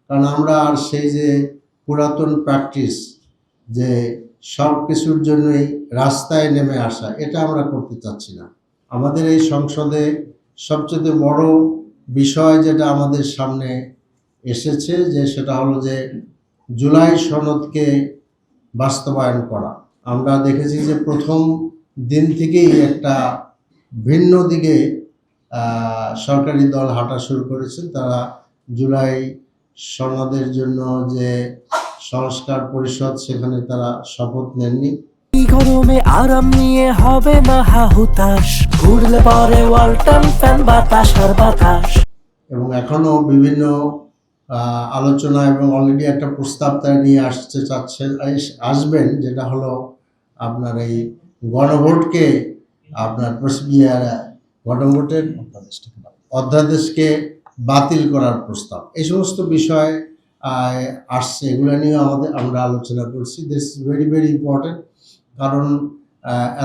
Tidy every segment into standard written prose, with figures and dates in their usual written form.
কারণ আমরা আর সেই যে পুরাতন প্র্যাকটিস যে সব কিছুর জন্যই রাস্তায় নেমে আসা, এটা আমরা করতে চাচ্ছি না। আমাদের এই সংসদে সবচেয়ে বড় বিষয় যেটা আমাদের সামনে এসেছে যে সেটা হলো যে জুলাই সনদকে বাস্তবায়ন করা। আমরা দেখেছি যে প্রথম দিন থেকেই একটা ভিন্ন দিকে সরকারি দল হাঁটা শুরু করেছেন। তারা জুলাই সনদের জন্য যে সংস্কার পরিষদ, সেখানে তারা শপথ নেননি। গরমে আরাম নিয়ে হবে না হাহুতাশ, ঘুরলে পরে ওয়ালটন ফ্যান বাতাস আর বাতাস। এবং এখনো বিভিন্ন আলোচনা এবং অলরেডি একটা প্রস্তাব তারা নিয়ে আসবেন, যেটা হলো আপনার এই গণভোটকে আপনার গণভোটের অধ্যাদেশকে বাতিল করার প্রস্তাব। এই সমস্ত বিষয় আসছে, এগুলো নিয়ে আমরা আলোচনা করছি। This is very very important, কারণ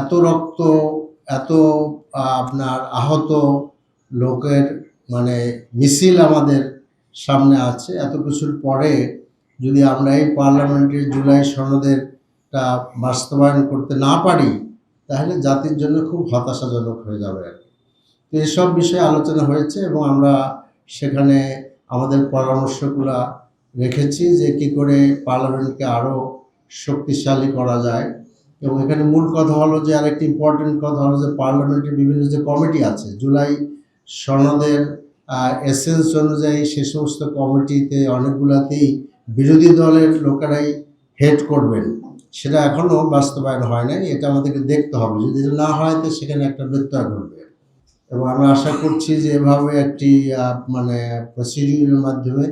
এত রক্ত, এত আপনার আহত লোকের মানে মিছিল আমাদের সামনে আছে। এত কিছুর পরে যদি আমরা এই পার্লামেন্টের জুলাই সনদেরটা বাস্তবায়ন করতে না পারি, তাহলে জাতির জন্য খুব হতাশাজনক হয়ে যাবে আর কি। তো এসব বিষয়ে আলোচনা হয়েছে এবং আমরা সেখানে আমাদের পরামর্শগুলো রেখেছি যে কী করে পার্লামেন্টকে আরও শক্তিশালী করা যায়। এবং এখানে মূল কথা হলো যে আরেকটি ইম্পর্টেন্ট কথা হলো যে পার্লামেন্টের বিভিন্ন যে কমিটি আছে, জুলাই সনদের এসেন্স অনুযায়ী সে সমস্ত কমিটিতে অনেকগুলাতেই বিরোধী দলের লোকেরাই হেড করবেন। সেটা এখনও বাস্তবায়ন হয় নাই, এটা আমাদেরকে দেখতে হবে। যদি না হয় তো সেখানে একটা ব্যত্যয় ঘটবে। এবং আমরা আশা করছি যে এভাবে একটি মানে প্রসিডিউরের মাধ্যমে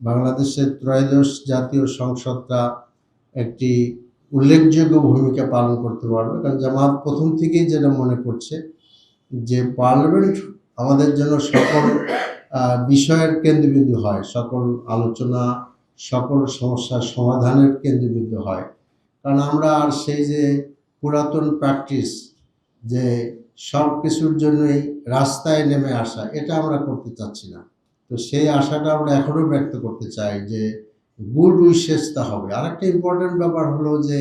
বাংলাদেশের ত্রয়োদশ জাতীয় সংসদটা একটি উল্লেখযোগ্য ভূমিকা পালন করতে পারবে। কারণ জামাত প্রথম থেকেই যেটা মনে করছে যে পার্লামেন্ট আমাদের জন্য সকল বিষয়ের কেন্দ্রবিন্দু হয়, সকল আলোচনা, সকল সমস্যার সমাধানের কেন্দ্রবিন্দু হয়। কারণ আমরা আর সেই যে পুরাতন প্র্যাকটিস যে সব কিছুর জন্যই রাস্তায় নেমে আসা, এটা আমরা করতে চাচ্ছি না। তো সেই আশাটা আমরা এখনও ব্যক্ত করতে চাই যে গুড উইশেসটা হবে। আরেকটা ইম্পর্টেন্ট ব্যাপার হলো যে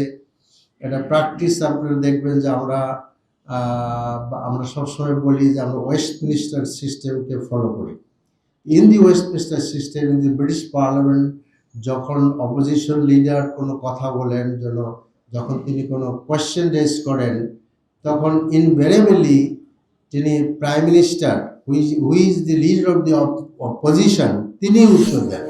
এটা প্র্যাকটিস আপনারা দেখবেন যে আমরা সবসময় বলি যে আমরা ওয়েস্টমিনিস্টার সিস্টেমকে ফলো করি। In the Westminster system, in the British parliament, যখন অপোজিশন লিডার কোনো কথা বলেন, যখন তিনি কোনো কোয়েশ্চেন রেজ করেন, তখন ইনভেরিয়েবলি তিনি prime minister, who is the leader of the opposition, তিনি উত্তর দেন।